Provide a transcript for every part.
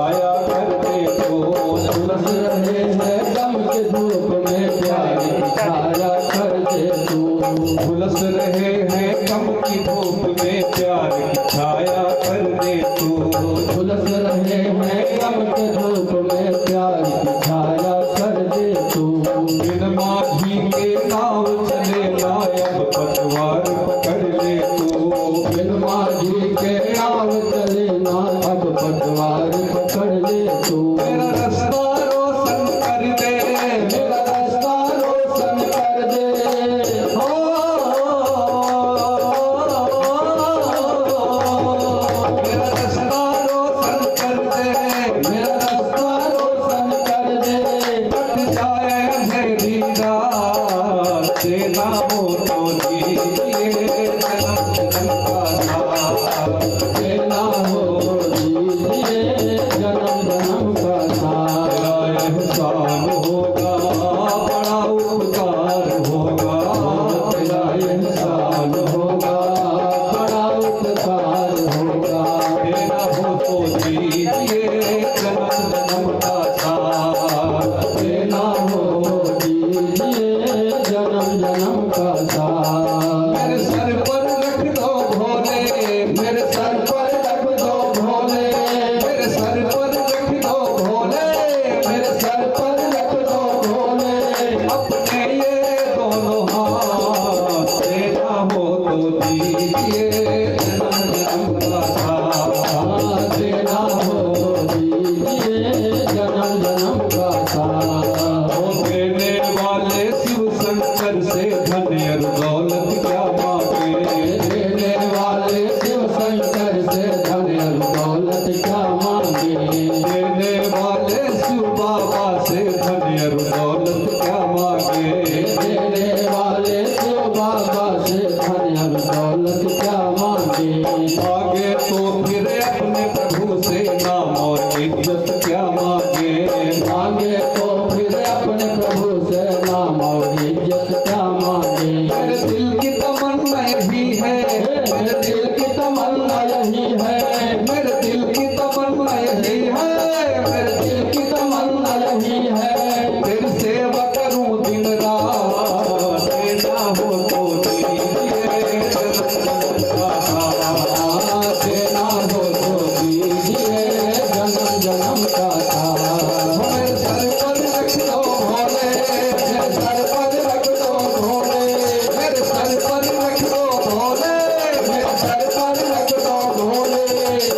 आया करते को झुलस रहे हैं गम के धूप में प्यारी छाया कर दे तू। झुलस रहे हैं गम की धूप में प्यार की छाया कर दे तू। झुलस रहे हैं गम के धूप में प्यार की छाया कर दे तू। बिन माझी के नाव चले नायब पतवार पकड़ ले तू। बिन माझी के नाव चले नायब पतवार पकड़ ले तू। मेरा रास्ता रोशन कर दे, मेरा रास्ता रोशन कर दे हो। मेरा रास्ता रोशन कर दे, मेरा रास्ता रोशन कर दे। कट जाए अंधेरी रात तेरा हो तो दीजिए जन्म जन्म का साथ। तेरा हो दीजिए जन्म जन्म का साथ। तेरा एहसान होगा बड़ा उपकार होगा। तेरा एहसान होगा बड़ा उपकार होगा। तेरा हो तो दीजिए जन्म जन्म का साथ। तेरा हो दीजिए जन्म जन्म का साथ। मेरे सर पर रख दो भोले, मेरे सर पर रख दो भोले। मेरे सर पर रख दो भोले, मेरे सर पर रख दो भोले। अपने ये दोनों हाथ तेरा हो तो दीजिए जन्म जन्म का साथ। तेरा हो दीजिए जन्म जन्म का साथ। हो देने वाले शिव शंकर से धन और दौलत क्या मांगे। देने वाले शिव शंकर से धन और दौलत क्या मांगे। देने वाले शिव बाबा से धन और दौलत क्या मांगे। देने वाले शिव बाबा से धन और दौलत क्या मांगे। मांगे तो फिर अपने प्रभु से नाम और इज्जत क्या मांगे। मांगे तो फिर अपने प्रभु से नाम और इज्जत क्या मांगे। मेरे दिल की तमन्ना यही है, मेरे दिल की तमन्ना यही है। मेरे दिल की तमन्ना यही है, मेरे दिल की तमन्ना यही है। तेरी सेवा करूं दिन रात तेरा हो तो दीजिए जन्म जन्म का साथ। तेरा हो तो दीजिए जन्म जन्म का साथ। मेरे सर पर रख दो भोले, मेरे सर पर रख दो भोले। मेरे सर पर रख दो भोले, मेरे सर पर रख दो भोले।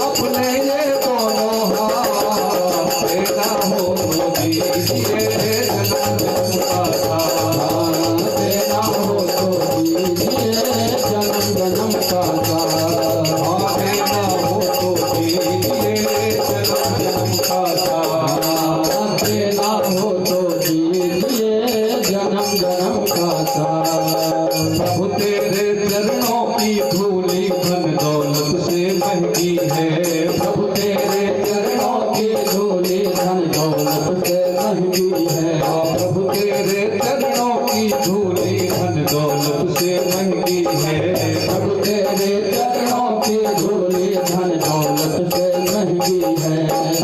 अपने ये दोनों हाथ तेरा हो तो दीजिए जन्म जन्म का साथ। तेरा हो तो दीजिए जन्म जन्म का साथ। तेरा हो तो दीजिए जन्म जन्म का साथ। तेरा हो तो दीजिए जन्म जन्म का साथ। प्रभु तेरे चरणों की धूली धन दौलत से महंगी है। प्रभु तेरे चरणों की धूली धन दौलत से महंगी है। प्रभु तेरे चरणों की धूली धन दौलत से महंगी है। प्रभु तेरे चरणों की धूली धन दौलत से महंगी है।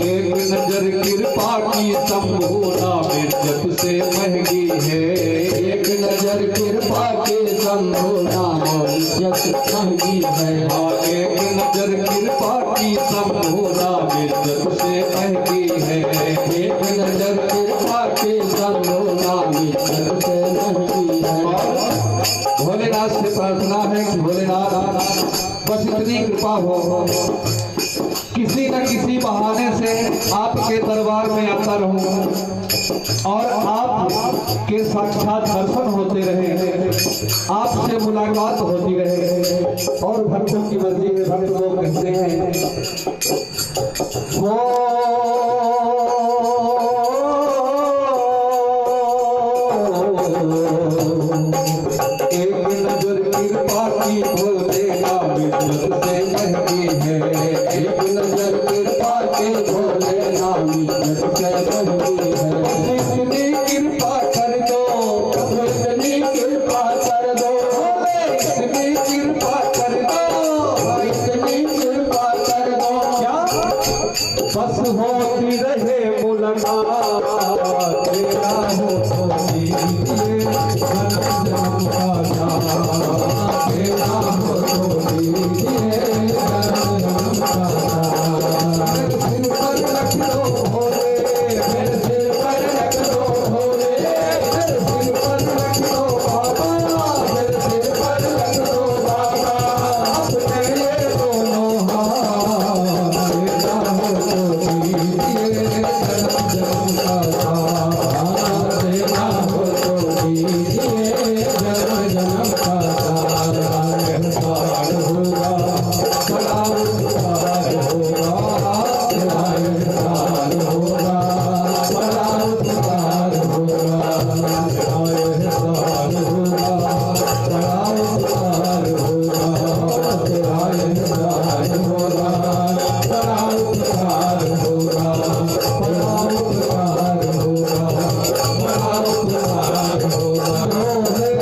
एक नजर कृपा की संपूर्ण इज्जत से महंगी है। एक नजर कृपा की संपूर्ण इज्जत महंगी है। एक नजर कृपा की संपूर्ण इज्जत से महंगी है। एक नजर कृपा की संपूर्ण इज्जत से महंगी है। भोलेनाथ से प्रार्थना है कि भोलेनाथ बस इतनी कृपा हो, किसी न किसी बहाने से आपके दरबार में आता रहूं और आपके साक्षात दर्शन होते रहे, आपसे मुलाकात होती रहे। और भक्तों की मर्जी में भक्त लोग कहते हैं एक नजर कृपा की भोलेनाथ इज्जत से महंगी है। एक नजर कृपा की भोलेनाथ इज्जत से महंगी है। इतनी कृपा कर दो, इतनी कृपा कर दो, इतनी कृपा कर दो, इतनी कृपा कर दो। क्या बस हो होती रहे मुलाकात, तेरा हो तो दीजिए जन्म जन्म का साथ, तेरा हो तो दीजिए जन्म जन्म का साथ। सिर पर रख दो भोले, मेरे सिर पर रख दो भोले, मेरे सिर पर रख दो बाबा, मेरे सिर पर रख दो बाबा, अपने ये दोनों हाथ, तेरा हो तो दीजिए जन्म जन्म का साथ, तेरा हो तो दीजिए जन्म जन्म का साथ। एहसान होगा बड़ा उपकार होगा, तेरा एहसान होगा बड़ा उपकार होगा, तेरा एहसान होगा बड़ा उपकार होगा, तेरा एहसान होगा बड़ा उपकार होगा, बड़ा उपकार होगा, बड़ा उपकार होगा।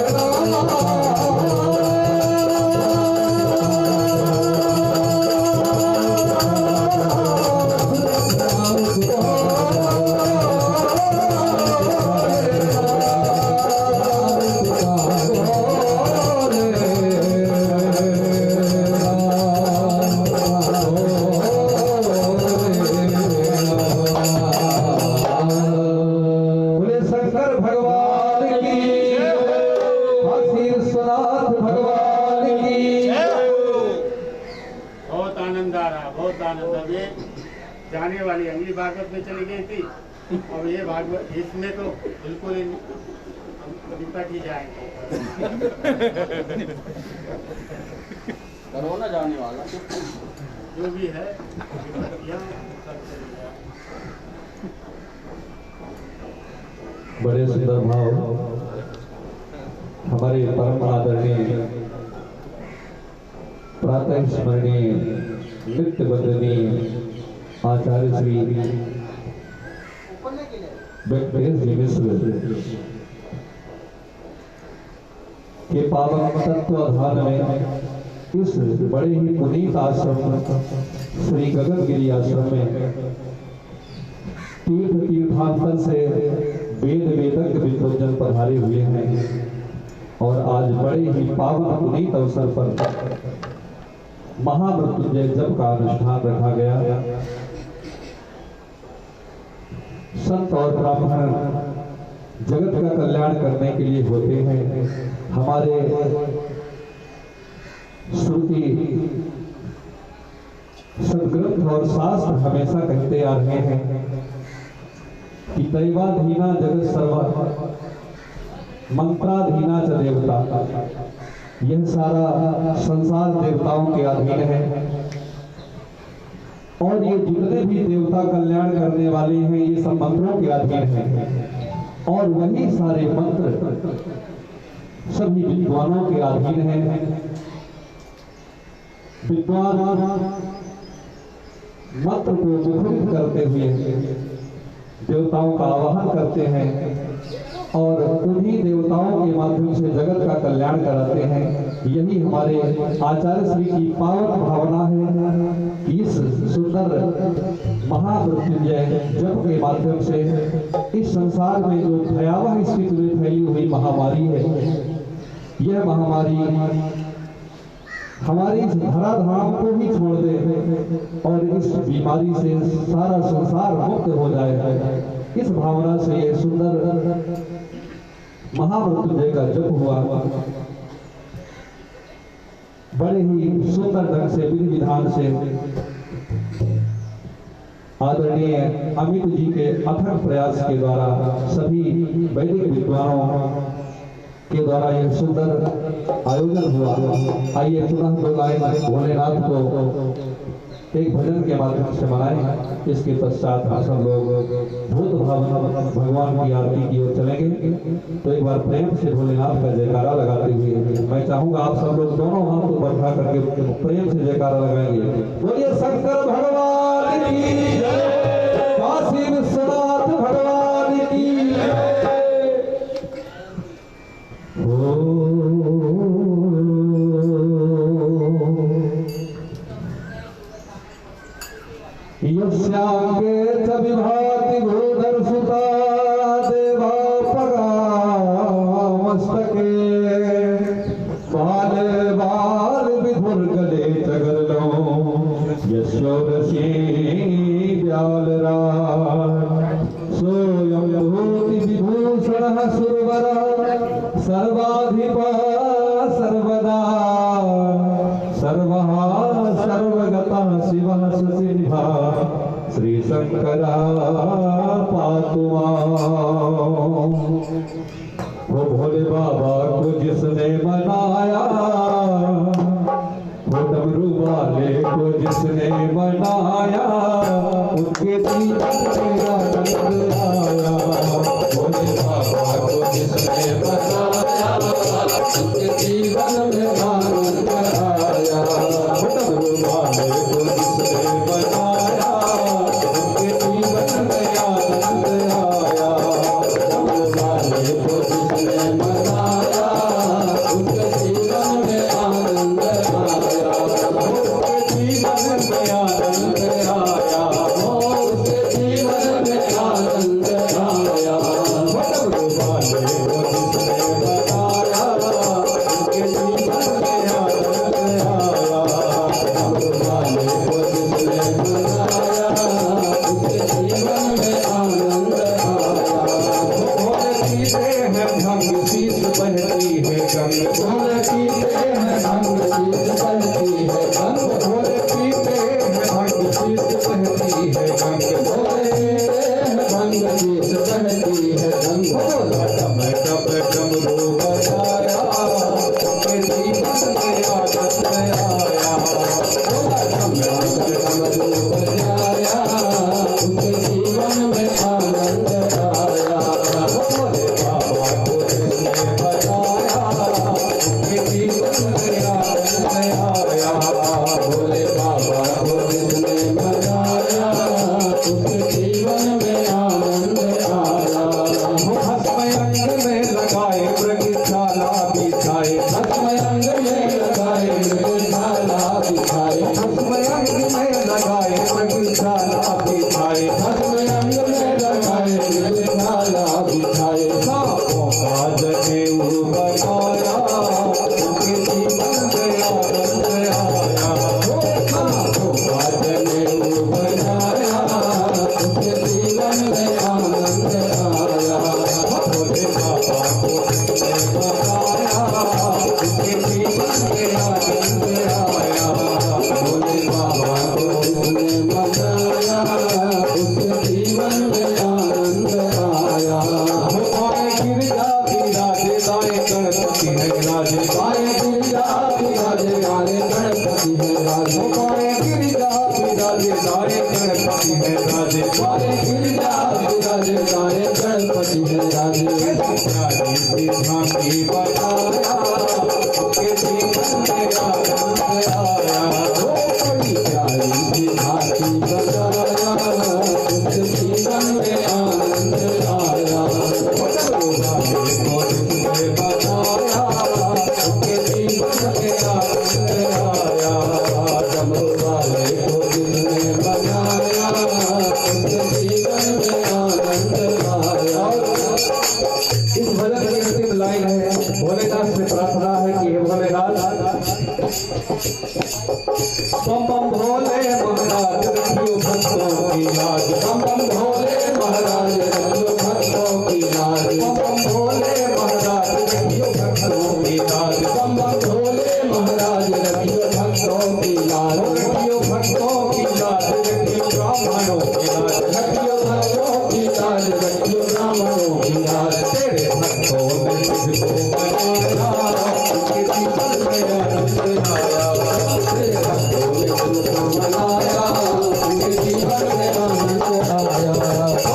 बोले शंकर भगवान की, काशी विश्वनाथ भगवान की। बहुत आनंद आ रहा, बहुत आनंद। अब ये जाने वाली अगली भागवत में चली गई थी, अब ये भागवत इसमें तो बिल्कुल ही निपट ही जाएंगे। कोरोना जाने वाला जो भी है यहाँ सब चलेगा। बड़े सुंदर भाव हमारे परम आदरणीय प्रातः स्मरणीय नित्य बंदनीय आचार्य श्री वेंकटेश जी मिश्र के पावन तत्वाधान में इस बड़े ही पुनीत आश्रम श्री गगनगिरी आश्रम में तीर्थ तीर्थांतर से वेद वेदज्ञ विद्वजन पधारे हुए हैं और आज बड़े ही पावन पुनीत अवसर पर महामृत्युंजय जप का अनुष्ठान रखा गया। संत और ब्राह्मण जगत का कल्याण करने के लिए होते हैं। हमारे श्रुति सदग्रंथ और शास्त्र हमेशा कहते आ रहे हैं कि दैवाधीना जगत सर्व मंत्राधीना च देवता, यह सारा संसार देवताओं के अधीन है और ये जितने भी देवता कल्याण करने वाले हैं ये सब मंत्रों के अधीन हैं और वही सारे मंत्र सभी विद्वानों के अधीन हैं। विद्वान मंत्र को मुखरित करते हुए देवताओं का आवाहन करते हैं और उन्हीं देवताओं के माध्यम से जगत का कल्याण कराते हैं। यही हमारे आचार्य श्री की पावन भावना है कि इस सुंदर महामृत्युंजय जप के माध्यम से इस संसार में जो भयावह स्थिति में फैली हुई महामारी है, यह महामारी हमारी इस धराधाम को ही छोड़ दे और इस बीमारी से सारा संसार मुक्त हो जाए। इस भावना से ये सुंदर महामृत्युंजय का जप हुआ। बड़े ही सुंदर ढंग से विधि विधान से आदरणीय अमित जी के अथक प्रयास के द्वारा सभी वैदिक विद्वानों के द्वारा यह सुंदर आयोजन हुआ। आइए पुनः लोग आए भोलेनाथ को एक भजन के माध्यम से मनाएं। इसके पश्चात हम सब लोग भूत भावन भगवान की आरती की ओर चलेंगे। तो एक बार प्रेम से भोलेनाथ का जयकारा लगाते हुए मैं चाहूंगा आप सब लोग दोनों हाथ को बढ़ा करके प्रेम से जयकारा लगाएंगे। बोलिए शंकर भगवान की जय, काशी विश्वनाथ भगवान की जय। यस्याङ्गे च बलराज सोयं भूति विभूषण सुरवर सर्वाधिप सर्वदा सर्वः सर्वगतः शिवः सुसिंहा श्री शंकरा पातु मां। वो भोले बाबा को जिसने मनाया, वो डमरू वाले को जिसने मनाया, उनके जीवन में आनंद आया। भोले बाबा को जिसने मनाया, उनके जीवन में आनंद आया। वो डमरू वाले को जिसने मनाया, उनके जीवन में आनंद आया। डमरू वाले को जिसने मनाया, उनके जीवन में आनंद आया। उसके जीवन में आनंद आया, उसके जीवन में आनंद आया। डमरू वाले को जिसने मनाया, उनके जीवन में आनंद आया। डमरू वाले को जिसने मनाया, उसके जीवन में आनंद आया। भोले पीते हैं भंग शीश बहती है गंग, भोले पीते हैं भंग शीश बहती है गंग, भोले पीते हैं भंग शीश बहती है गंग, भोले पीते हैं भंग शीश बहती है गंग। डम डम डमरू बजाया, उनके जीवन में आनंद आया। डम डम डमरू बजाया, उनके जीवन में आनंद आया। भोले बाबा को जिसने बचाया, उनके जीवन में आनंद आया। भोले बाबा को जिसने बचाया, उनके जीवन में आनंद आया। भस्म अंग में लगाए मृगशाला बिछाए, भस्म अंग में लगाए मृगशाला बिछाए, भस्म अंग में लगाए मृगशाला बिछाए, भस्म अंग में लगाए मृगशाला बिछाए। सांपों का जनेऊ बनाया, उनके जीवन में आनंद आया। सांपों का जनेऊ बनाया, उनके जीवन में आनंद आया। भोले बाबा को जिसने बनाया, उनके जीवन में आनंद आया। भोले बाबा को जिसने बनाया, उनके जीवन में आनंद आया। बाएं गिरजा विराजे दाएं गणपति है राजे, बाएं गिरजा विराजे दाएं गणपति है राजे, बाएं गिरजा विराजे दाएं गणपति है राजे, बाएं गिरजा विराजे दाएं गणपति है राजे। प्यारी सी झांकी बनाया, उनके जीवन में आनंद आया। बड़ी प्यारी सी झांकी बनाया, उनके जीवन में आनंद आया। डमरू वाले को जिसने बनाया, उनके जीवन में आनंद आया। डमरू वाले को जिसने बनाया, उनके जीवन में आनंद आया। इस भजन की अंतिम लाइन है, भोलेनाथ से प्रार्थना है कि हे भोलेनाथ, बम बम भोले महाराज रखियो भक्तों की लाज, बम बम भोले महाराज रखियो भक्तों की लाज, बम बम भोले महाराज रखियो भक्तों की लाज, बम बम भोले महाराज रखियो भक्तों की लाज, रखियो भक्तों की लाज, रखियो ब्राह्मणों की लाज, रखियो भक्तों की लाज, रखियो ब्राह्मणों की लाज। तेरे भक्तों ने तुझको बनाया, उनके जीवन में आनंद आया। तेरे भक्तों ने तुझको बनाया, उनके जीवन में आनंद आया।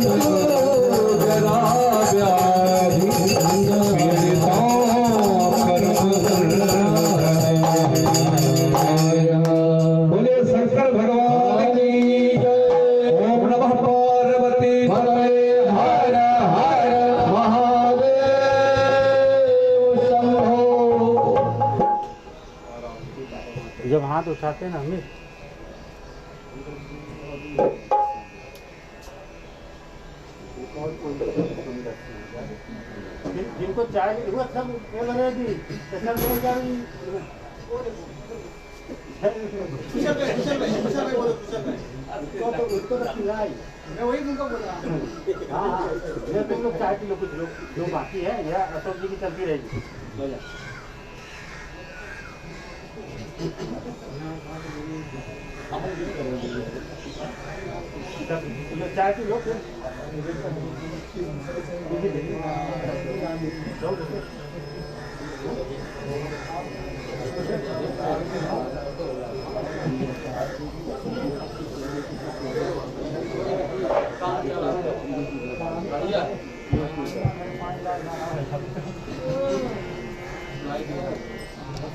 जरा व्याधि पीड़ितों पर बोले शंकर भगवान की जय। ओम नमः पार्वती पतये हर हर महादेव शंभो। जब हाथ उठाते हैं ना हमें जिनको चाय की जरूरत सब वो लगेगी सब मिल जाएगी। उसको तो खिलाई मैं वही तुमको बोला। हाँ ये तुम लोग चाय पी लो कुछ लोग जो बाकी है या अशोक जी की चलती रहेगी। चाय पी लो फिर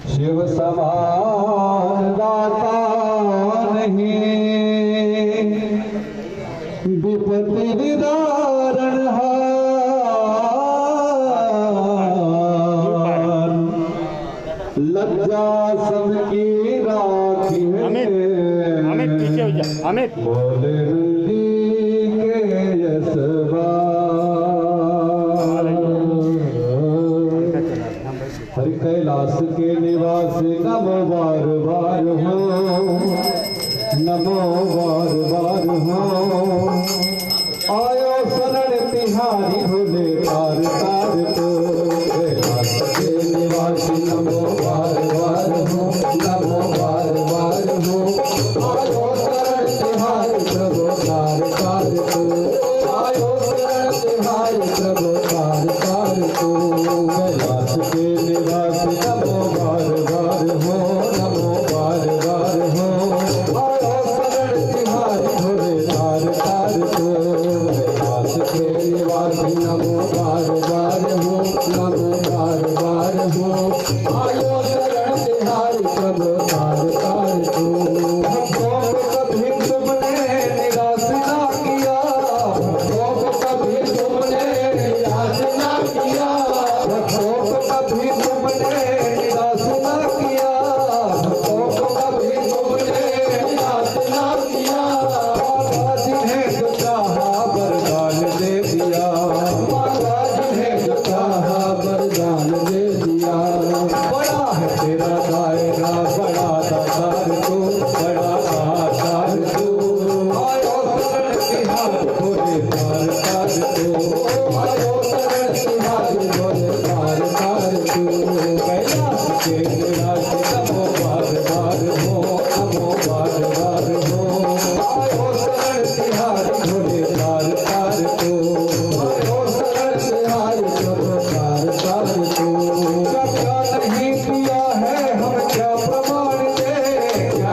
शिव समान दाता नहीं विपत्ति निदारण हार लज्जा सबकी राखी अमित पीछे हो जा अमित बोले नंदी के यशवान हरि कैलाश के निवास नमो बार बार हो नमो बार बार हो आयो शरण तिहारी भोले तार तार तो कैलाश के निवास नमो बार बार हो नमो बार बार हो आयो शरण तिहारी प्रभु तार तार तो आयो शरण तिहारी प्रभु तार तार तो कैलाश के निवास नमो बार बार हो नमो बार बार हो आयो शरण तिहारी भोले तार तार तो कैलाश के निवास नमो बार बार हो नमो बार बार हो आयो शरण तिहारी प्रभु तार तार तो भक्तों को कभी तुमने निराश ना किया भक्तों को कभी तुमने निराश ना किया भक्तों को कभी तुमने निराश ना किया भक्तों को कभी तुमने निराश ना किया बाबा जिन्हें जो चाहा वरदान दे दिया बाबा जिन्हें जो चाहा वरदान दे दिया बड़ा है तेरा दायरा बड़ा दातार तू बड़ा दातार तू आयो शरण तिहारी भोले तार तार तू आयो शरण तिहारी भोले तार तार तू कैलाश के निवास नमो बार बार हो नमो बार बार हो आयो शरण तिहारी भोले तार तार तू आयो शरण तिहारी भोले तार तार तू क्या नहीं किया है हम क्या प्रमाण दे क्या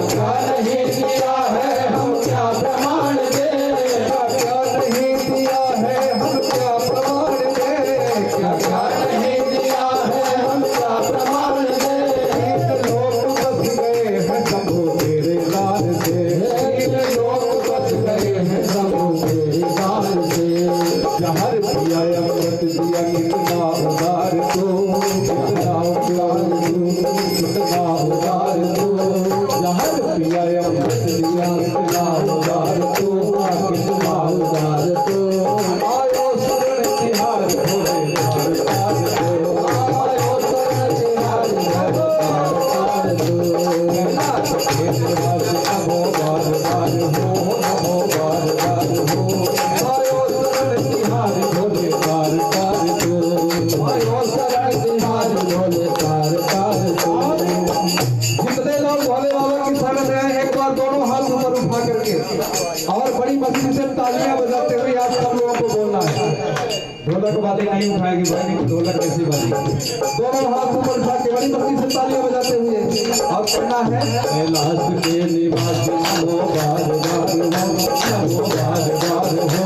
नहीं किया है हम क्या प्रमाण दे क्या नहीं किया है हम क्या प्रमाण दे क्या नहीं किया है हम क्या प्रमाण दे लोग बस गए हैं शंभू तेरे दान से लोग बस गए हैं शंभू तेरे दान से जहर पिया अमृत दिया कितना उदार तू कितना उदार तू कितना उदार तू जहर पिया अमृत दिया कितना उदार तू कितना उदार तू आयो शरण तिहारी भोले तार तार तू आयो शरण तिहारी भोले तार तार तू कैलाश के निवास नमो बार बार हो नमो बार बार हो आयो शरण तिहारी भोले तार तार तू आयो शरण तिहारी भोले तार तार तू जितने लोग भोले बाबा की शरण में आए एक बार दोनों हाथ ऊपर उठा करके और बड़ी मस्ती से तालियां बजाते हुए आप सब लोगों को बोलना है ढोलक वाले नहीं उठाएगी बहनी ढोलक कैसी बात दोनों हाथ ऊपर उठा के बड़ी मस्ती से तालियां बजाते हुए और पढ़ना है कैलाश के निवास नमो बार बार हो नमो बार बार हो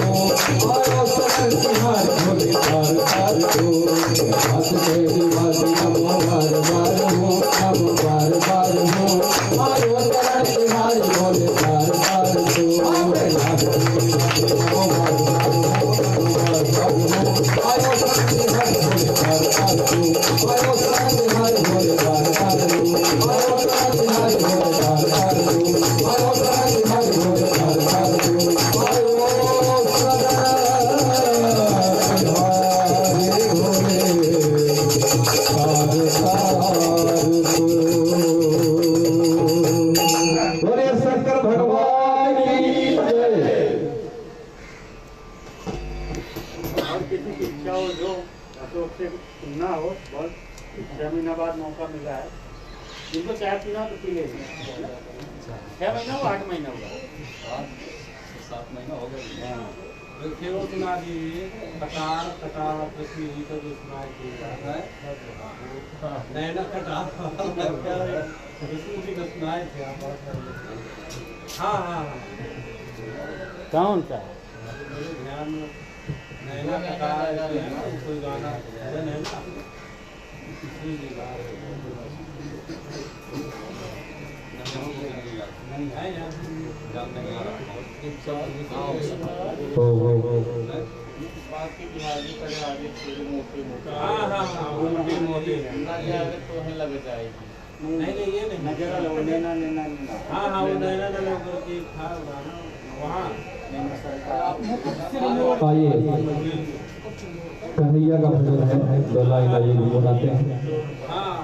हूँ आयो शरण तुम्हारे भोले तार तार को हाथ तेरी बाजी नमो बार बार हूँ अब बार बार हूँ आयो शरण तुम्हारे भोले तार तार को हाथ तेरी बाजी नमो बार बार हूँ आयो शरण तुम्हारे भोले तार तार को आयो शरण तुम्हारे भोले तार तार को आयो शरण तुम्हारे भोले तार तार को आयो शरण तुम्हारे भोले तार तार को आयो बोले शंकर भगवान की जय। और किसी की इच्छा हो जो अशोक से सुनना हो, बहुत 6 महीना बाद मौका मिला है। जिनको चाय पीना हो तो पी लेंगे। 6 महीना हो 8 महीना होगा 7 महीना हो गए। हाँ। फिर वो सुना दीजिए कटार कटार पृथ्वी तो जो सुनाई दी नैना कटार विष्णु जी का सुनाए थे आप। हाँ हाँ कौन सा है? मेरे ध्यान में नैना कटार कोई गाना है ना विष्णु जी का नहीं है यार जानने का बाकी बिहारी पर आगे थोड़ी मोटी मोटी वो मोटी तो है लग जाएगी। नहीं ये नहीं नजर लो नैना नैना हाँ वो नैना लोग की था वहाँ आइए कन्हैया का भजन है, दो लाइन आइए बुलाते हैं। हाँ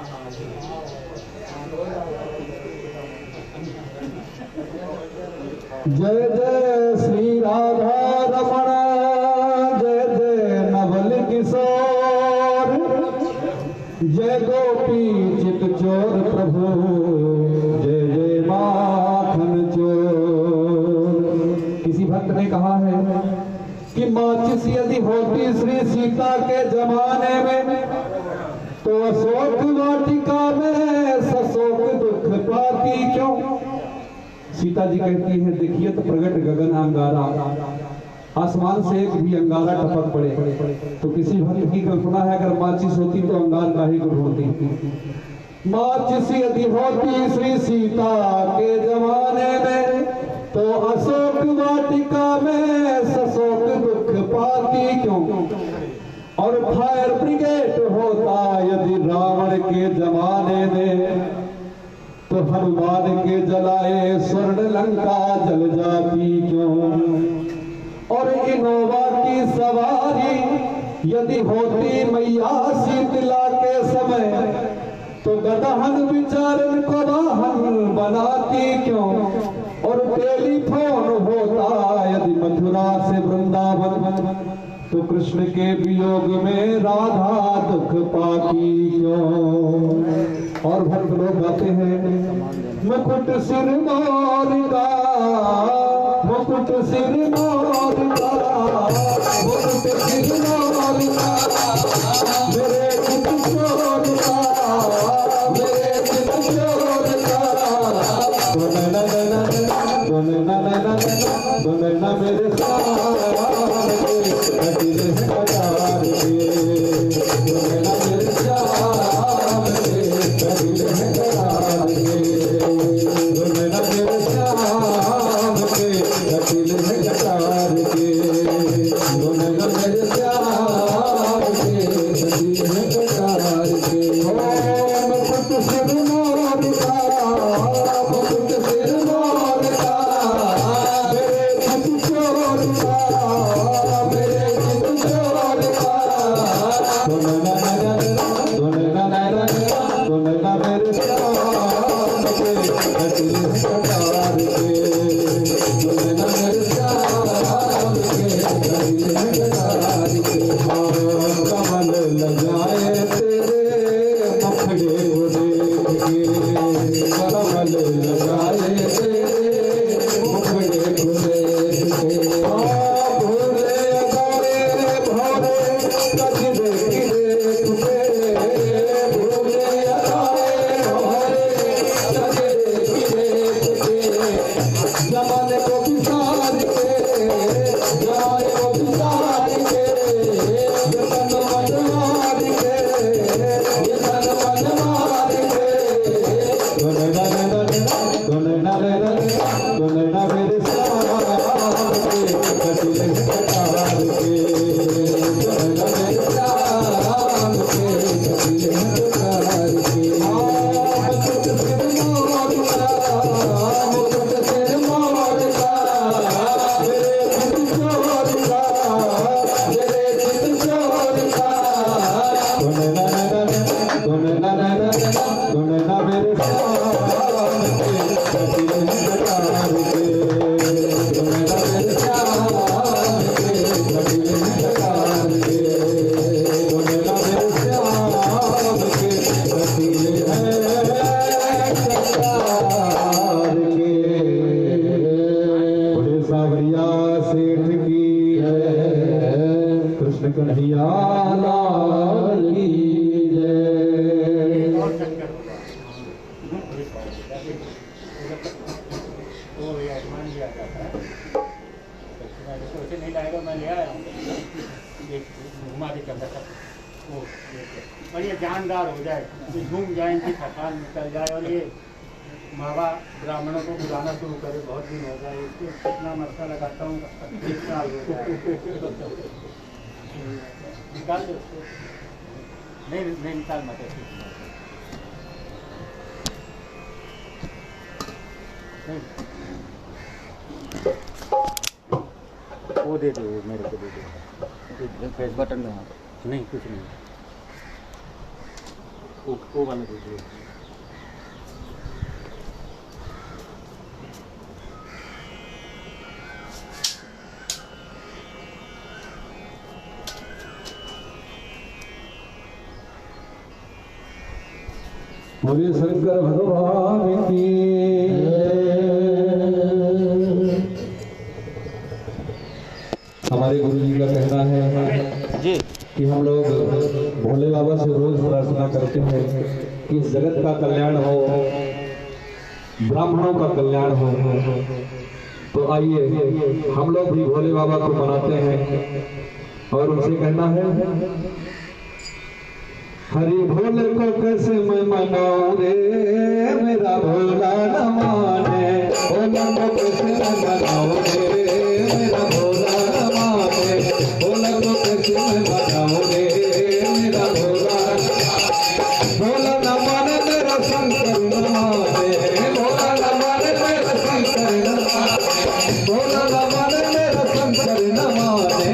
जय जय श्री राधा रमण जय जय नवल किशोर जय गोपी चित चोर प्रभु जय जय माखन चोर। किसी भक्त ने कहा है कि माचिस यदि होती श्री सीता के जमाने में तो अशोक वाटिका में सशोक दुख पाती क्यों। सीता जी कहती है देखिए तो प्रगट गगन अंगारा, आसमान से एक भी अंगारा टपक पड़े तो किसी भक्त की कल्पना है अगर माचिस होती तो अंगार काहे को ढूंढती। माचिस यदि होती श्री सीता के जमाने में तो अशोक वाटिका में सशोक दुख पाती क्यों। और फायर ब्रिगेड होता यदि रावण के जमाने में तो हनुमान के जलाए स्वर्ण लंका जल जाती क्यों। और इनोवा की सवारी यदि होती मैया शीतला के समय तो गदहन विचारन को वाहन बनाती क्यों। और टेलीफोन होता यदि मथुरा से वृंदावन तो कृष्ण के वियोग में राधा दुख पाती क्यों। और भक्त लोग गाते हैं मुकुट सिर मोर का मुकुट सिर मोर का मुकुट सिर मोर का मेरे चित चोर का मेरे चित चोर का दोनना मेरे जमाने को बिसार के सरकार के, बोले राधे श्याम के रसीले हैं सरकार के। बोले सावरिया सेठ की है, कृष्ण कन्हैया लाल की जय। और शंकर वो भैया मान लिया जाता है, नहीं लाएगा, मैं ले आया हूँ, घुमा के चल रहा वो और ये जानदार हो जाए, झूम जाए, इनकी थकान निकल जाए और ये मावा ब्राह्मणों को बुलाना शुरू करे। बहुत दिन हो गए इसको, कितना मरता लगाता हूँ, 20 साल हो गया। निकाल दो उसको, नहीं निकाल मत वो दे दो, मेरे को दे दो, फेस बटन में नहीं कुछ नहीं, वो वाला दे दो। बोले शंकर भगवान की हमारे गुरु जी का कहना है जी कि हम लोग भोले बाबा से रोज प्रार्थना करते हैं कि इस जगत का कल्याण हो, ब्राह्मणों का कल्याण हो। तो आइए हम लोग भी भोले बाबा को मनाते हैं और उनसे कहना है, हरि भोले को कैसे मैं मनाऊं रे, मेरा भोला न माने, भोला को कैसे मैं मनाऊं रे, मेरा भोला न माने, भोला को कैसे मैं मनाऊं रे, मेरा भोला न माने, मेरा शंकर न माने, भोला न माने, मेरा शंकर न माने, भोला न माने, मेरा शंकर न माने,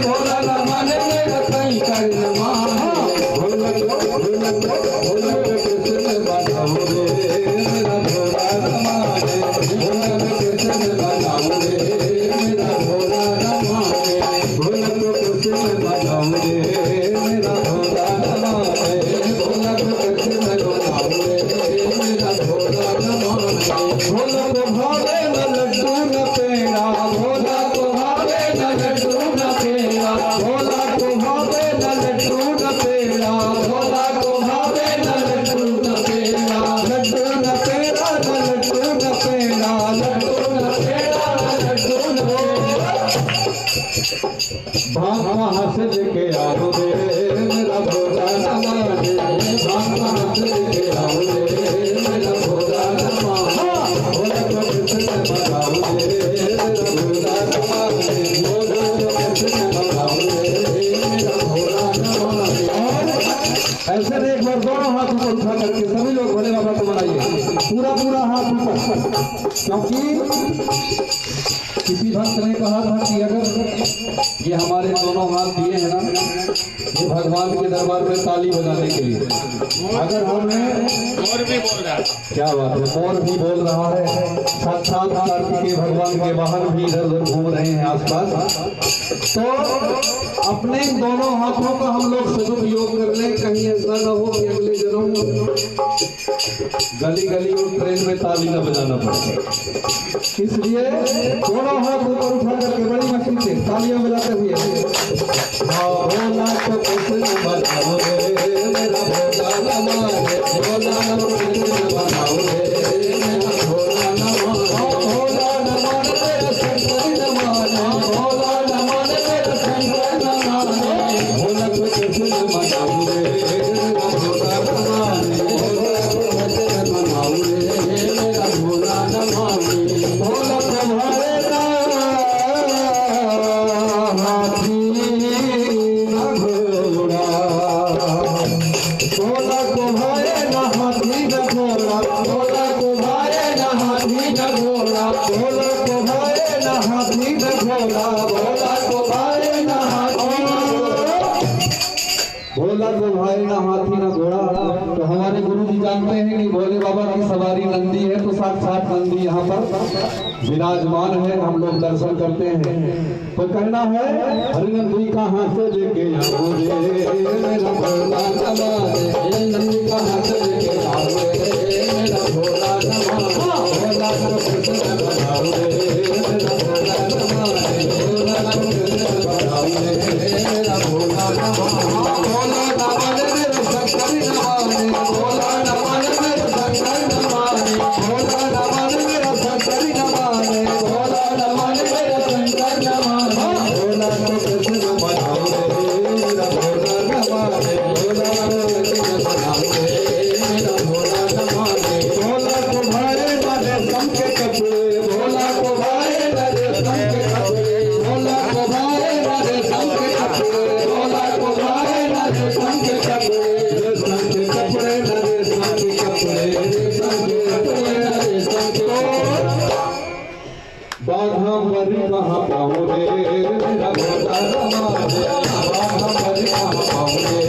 भोला न माने, मेरा शंकर न माने। वहाँ से लेके आओ रे मेरा भोला न माने, वहाँ से लेके आओ रे मेरा भोला न माने, भोला को कृष्ण मनाओ रे मेरा भोला न माने, भोला को कृष्ण मनाओ रे मेरा भोला न माने। ऐसे एक बार दोनों हाथ ऊपर उठा करके सभी लोग भोले बाबा को मनाइए, पूरा पूरा हाथ ऊपर, क्योंकि किसी भक्त ने कहा था कि अगर ये हमारे दोनों हाथ दिए हैं ना, ये भगवान के दरबार में ताली बजाने के लिए, अगर हमें मोर भी बोल रहा है, क्या बात है, मोर भी बोल रहा है, साक्षात कार्तिकेय भगवान के वाहन भी इधर उधर घूम रहे हैं आसपास, तो अपने दोनों हाथों का हम लोग सदुपयोग कर लें, कहीं ऐसा न हो कि अगले जन्म गली गली और ट्रेन में ताली न बजाना पड़े। इसलिए दोनों हाथ ऊपर उठा करके बड़ी मस्ती से तालियां बजाते हुए भोला को कृष्ण बनाओ रे मेरा भोला न माने, भोला को कृष्ण बनाओ रे मेरा भोला न माने, भोला न माने मेरा शंकर न माने, भोला न माने मेरा शंकर न माने, भोला को कृष्ण बनाओ रे मेरा भोला न माने, भोला को कृष्ण बनाओ रे मेरा भोला न माने। भोला तुम्हारे हाथी न घोड़ा, भोला तुम्हारे हाथी न घोड़ा, दो भाई, ना हाथी ना घोड़ा। तो हमारे गुरु जी जानते हैं कि भोले बाबा की सवारी नंदी है, तो साक्षात नंदी यहाँ पर विराजमान है, हम लोग दर्शन करते हैं। तो कहना है हरि नंदी कहाँ से लेके आओ रे मेरा भोला नवारे, नंदी कहाँ से लेके आओ रे मेरा भोला नवारे, भोला को कृष्ण बनाओ रे मेरा भोला नवारे, भोला को कृष्ण बनाओ रे मेरा भोला नवारे, भोला नवारे मेरे शंकर नवारे, भोला नवारे मेरे शंकर नवारे, भोला नवारे मेरा शंकर नवारे, भोला नवारे मेरा शंकर नवारे, भोला को कृष्ण बनाओ रे मेरा भोला नवारे, भोला को कृष्ण बनाओ रे मेरा भोला नवारे, भोला को भाए ना रेशम के कपड़े, भोला को भाए ना रेशम के कपड़े, भोला को भाए ना रेशम के कपड़े, भोला को भाए ना रेशम के कपड़े, रेशम के कपड़े ना रेशम के कपड़े, रेशम के कपड़े ना रेशम के कपड़े। बाघांबरी कहाँ पाऊँ रे मेरा भोला नवारे, बाघांबरी कहाँ पाऊँ रे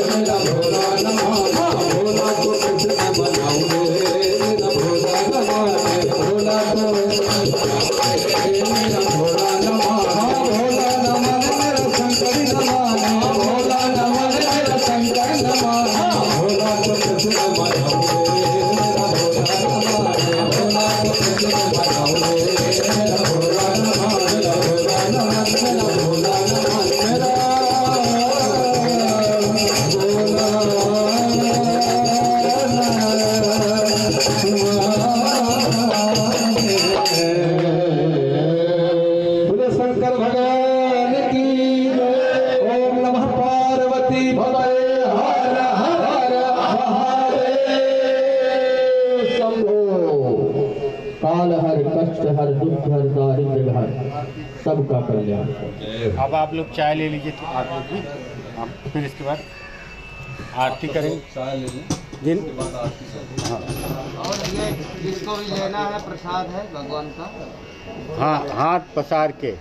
मेरा भोला नवारे, भोला को कृष्ण बनाऊँ रे मेरा भोला नवारे, भोला को मेरा भोला नवारे, भोला नवारे मेरा शंकर नवारे, भोला नवारे मेरा शंकर नवारे, भोला को कृष्ण बनाऊँ रे मेरा भोला नवारे, भोला को कृष्ण बनाऊँ रे मेरा भोला नवारे, भोला नवारे मेरा भोला नवारे, मेरा बोले शंकर भगवान की जय। ओम नमः पार्वती भगवे हर हर महादेव शंभो। काल हर कष्ट हर दुख हर दारिद्र्य हर सबका कल्याण। अब आप लोग चाय ले लीजिए, तो आप लोग भी हम फिर इसके बाद आरती करेंगे। चाय ले लें, जिन हाँ और ये जिसको भी लेना है प्रसाद है भगवान का। हाँ हाथ पसार के